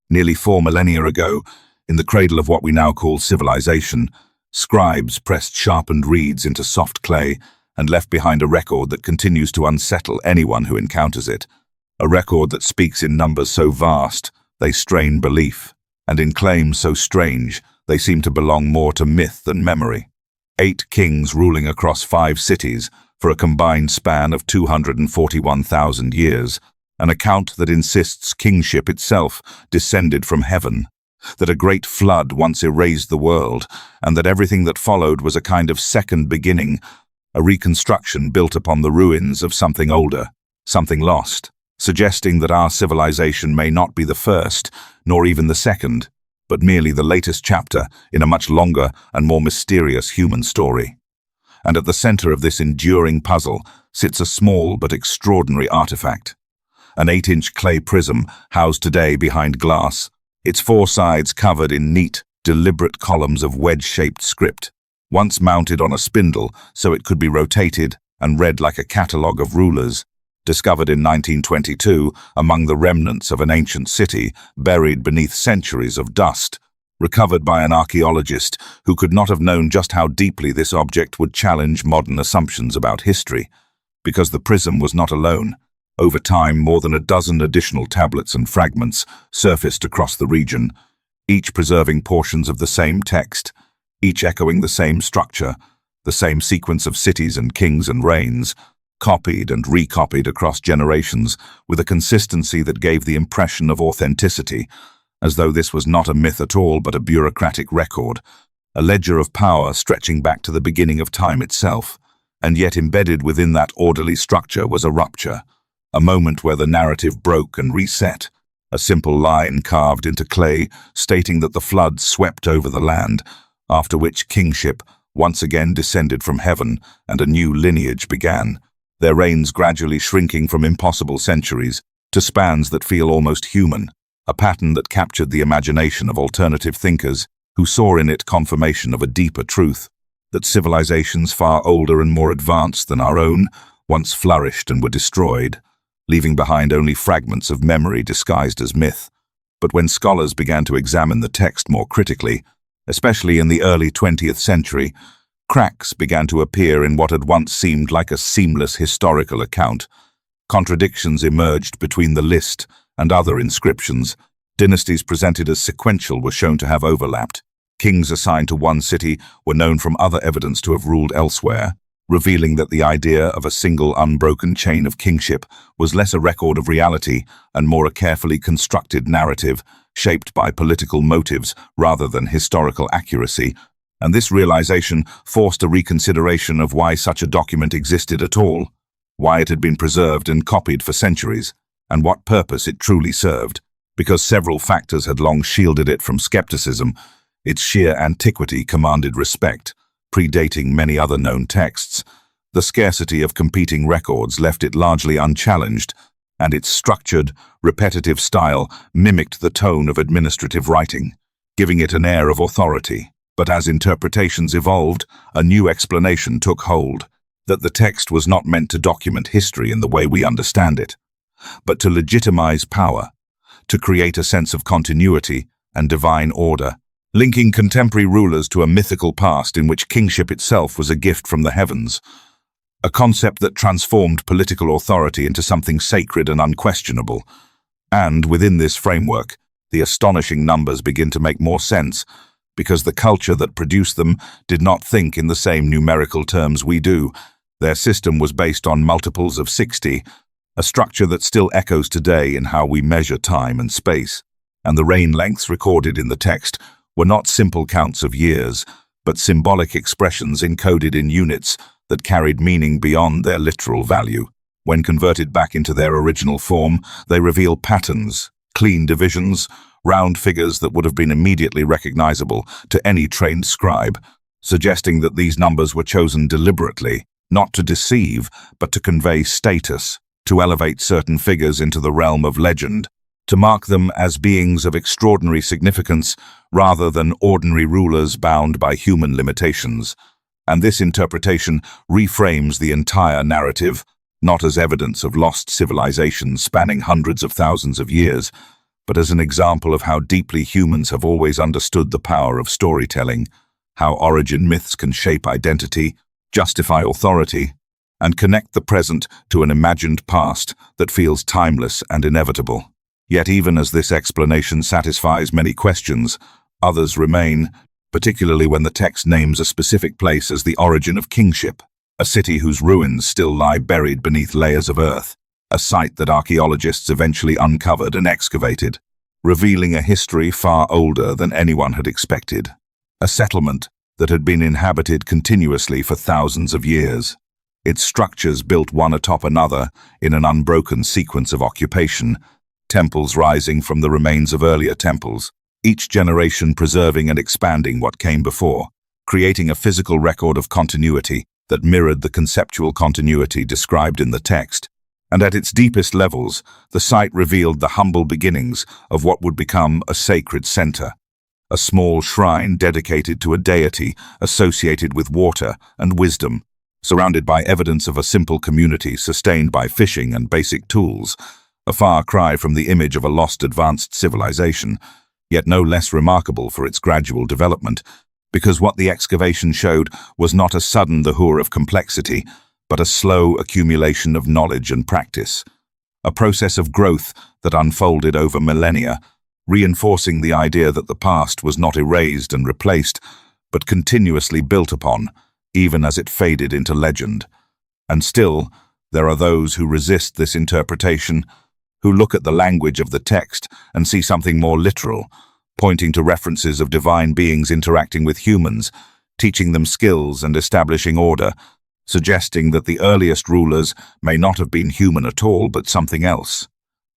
Nearly 4 millennia ago, in the cradle of what we now call civilization, scribes pressed sharpened reeds into soft clay and left behind a record that continues to unsettle anyone who encounters it. A record that speaks in numbers so vast they strain belief, and in claims so strange they seem to belong more to myth than memory. 8 kings ruling across 5 cities for a combined span of 241,000 years, an account that insists kingship itself descended from heaven, that a great flood once erased the world, and that everything that followed was a kind of second beginning, a reconstruction built upon the ruins of something older, something lost, suggesting that our civilization may not be the first, nor even the second, but merely the latest chapter in a much longer and more mysterious human story. And at the center of this enduring puzzle sits a small but extraordinary artifact. An 8-inch clay prism housed today behind glass, its 4 sides covered in neat, deliberate columns of wedge-shaped script, once mounted on a spindle so it could be rotated and read like a catalogue of rulers. Discovered in 1922 among the remnants of an ancient city buried beneath centuries of dust, recovered by an archaeologist who could not have known just how deeply this object would challenge modern assumptions about history. Because the prism was not alone. Over time, more than a dozen additional tablets and fragments surfaced across the region, each preserving portions of the same text, each echoing the same structure, the same sequence of cities and kings and reigns, copied and recopied across generations with a consistency that gave the impression of authenticity, as though this was not a myth at all but a bureaucratic record, a ledger of power stretching back to the beginning of time itself. And yet embedded within that orderly structure was a rupture, a moment where the narrative broke and reset, a simple line carved into clay stating that the flood swept over the land, after which kingship once again descended from heaven and a new lineage began, their reigns gradually shrinking from impossible centuries to spans that feel almost human, a pattern that captured the imagination of alternative thinkers who saw in it confirmation of a deeper truth, that civilizations far older and more advanced than our own once flourished and were destroyed, leaving behind only fragments of memory disguised as myth. But when scholars began to examine the text more critically, especially in the early 20th century, cracks began to appear in what had once seemed like a seamless historical account. Contradictions emerged between the list and other inscriptions. Dynasties presented as sequential were shown to have overlapped. Kings assigned to one city were known from other evidence to have ruled elsewhere, revealing that the idea of a single unbroken chain of kingship was less a record of reality and more a carefully constructed narrative, shaped by political motives rather than historical accuracy. And this realization forced a reconsideration of why such a document existed at all, why it had been preserved and copied for centuries, and what purpose it truly served. Because several factors had long shielded it from skepticism, its sheer antiquity commanded respect, predating many other known texts. The scarcity of competing records left it largely unchallenged, and its structured, repetitive style mimicked the tone of administrative writing, giving it an air of authority. But as interpretations evolved, a new explanation took hold, that the text was not meant to document history in the way we understand it, but to legitimize power, to create a sense of continuity and divine order, linking contemporary rulers to a mythical past in which kingship itself was a gift from the heavens, a concept that transformed political authority into something sacred and unquestionable. And within this framework, the astonishing numbers begin to make more sense, because the culture that produced them did not think in the same numerical terms we do. Their system was based on multiples of 60, a structure that still echoes today in how we measure time and space. And the reign lengths recorded in the text were not simple counts of years, but symbolic expressions encoded in units that carried meaning beyond their literal value. When converted back into their original form, they reveal patterns, clean divisions, round figures that would have been immediately recognizable to any trained scribe, suggesting that these numbers were chosen deliberately, not to deceive, but to convey status, to elevate certain figures into the realm of legend, to mark them as beings of extraordinary significance rather than ordinary rulers bound by human limitations. And this interpretation reframes the entire narrative, not as evidence of lost civilizations spanning hundreds of thousands of years, but as an example of how deeply humans have always understood the power of storytelling, how origin myths can shape identity, justify authority, and connect the present to an imagined past that feels timeless and inevitable. Yet even as this explanation satisfies many questions, others remain, particularly when the text names a specific place as the origin of kingship, a city whose ruins still lie buried beneath layers of earth, a site that archaeologists eventually uncovered and excavated, revealing a history far older than anyone had expected, a settlement that had been inhabited continuously for thousands of years, its structures built one atop another in an unbroken sequence of occupation, temples rising from the remains of earlier temples, each generation preserving and expanding what came before, creating a physical record of continuity that mirrored the conceptual continuity described in the text. And at its deepest levels, the site revealed the humble beginnings of what would become a sacred center, a small shrine dedicated to a deity associated with water and wisdom, surrounded by evidence of a simple community sustained by fishing and basic tools, a far cry from the image of a lost advanced civilization, yet no less remarkable for its gradual development, because what the excavation showed was not a sudden dahour of complexity, but a slow accumulation of knowledge and practice, a process of growth that unfolded over millennia, reinforcing the idea that the past was not erased and replaced, but continuously built upon, even as it faded into legend. And still, there are those who resist this interpretation, who look at the language of the text and see something more literal, pointing to references of divine beings interacting with humans, teaching them skills and establishing order, suggesting that the earliest rulers may not have been human at all but something else,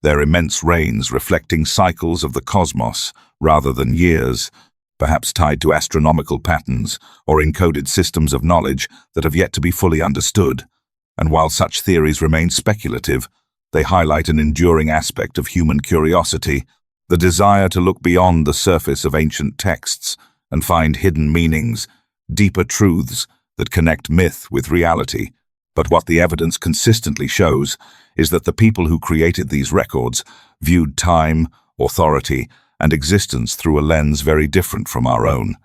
their immense reigns reflecting cycles of the cosmos rather than years, perhaps tied to astronomical patterns or encoded systems of knowledge that have yet to be fully understood. And while such theories remain speculative, they highlight an enduring aspect of human curiosity, the desire to look beyond the surface of ancient texts and find hidden meanings, deeper truths that connect myth with reality. But what the evidence consistently shows is that the people who created these records viewed time, authority, and existence through a lens very different from our own.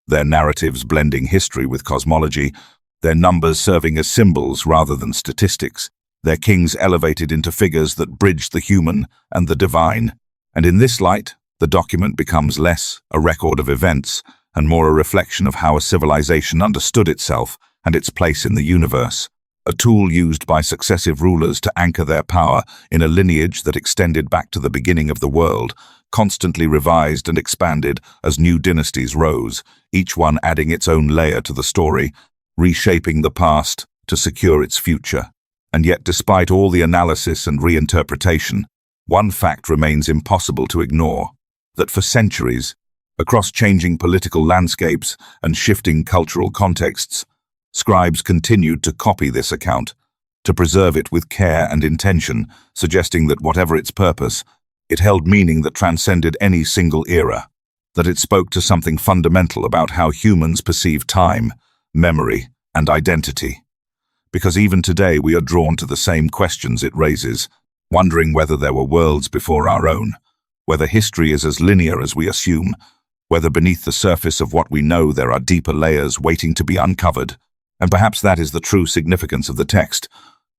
Their narratives blending history with cosmology, their numbers serving as symbols rather than statistics, their kings elevated into figures that bridged the human and the divine. And in this light, the document becomes less a record of events and more a reflection of how a civilization understood itself and its place in the universe, a tool used by successive rulers to anchor their power in a lineage that extended back to the beginning of the world, constantly revised and expanded as new dynasties rose, each one adding its own layer to the story, reshaping the past to secure its future. And yet, despite all the analysis and reinterpretation, one fact remains impossible to ignore, that for centuries, across changing political landscapes and shifting cultural contexts, scribes continued to copy this account, to preserve it with care and intention, suggesting that whatever its purpose, it held meaning that transcended any single era, that it spoke to something fundamental about how humans perceive time, memory, and identity. Because even today we are drawn to the same questions it raises, wondering whether there were worlds before our own, whether history is as linear as we assume, whether beneath the surface of what we know there are deeper layers waiting to be uncovered. And perhaps that is the true significance of the text,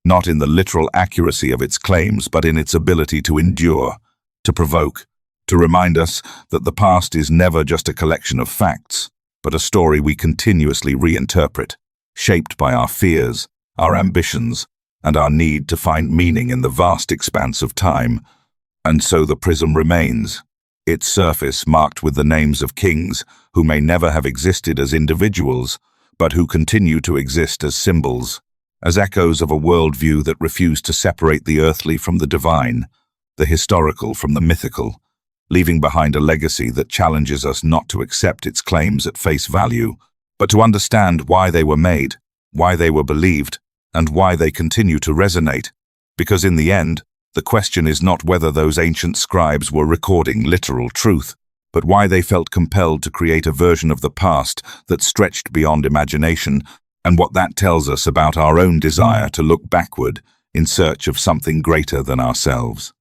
not in the literal accuracy of its claims, but in its ability to endure, to provoke, to remind us that the past is never just a collection of facts, but a story we continuously reinterpret, shaped by our fears, our ambitions, and our need to find meaning in the vast expanse of time. And so the prism remains, its surface marked with the names of kings who may never have existed as individuals, but who continue to exist as symbols, as echoes of a worldview that refused to separate the earthly from the divine, the historical from the mythical, leaving behind a legacy that challenges us not to accept its claims at face value, but to understand why they were made, why they were believed, and why they continue to resonate. Because in the end, the question is not whether those ancient scribes were recording literal truth, but why they felt compelled to create a version of the past that stretched beyond imagination, and what that tells us about our own desire to look backward in search of something greater than ourselves.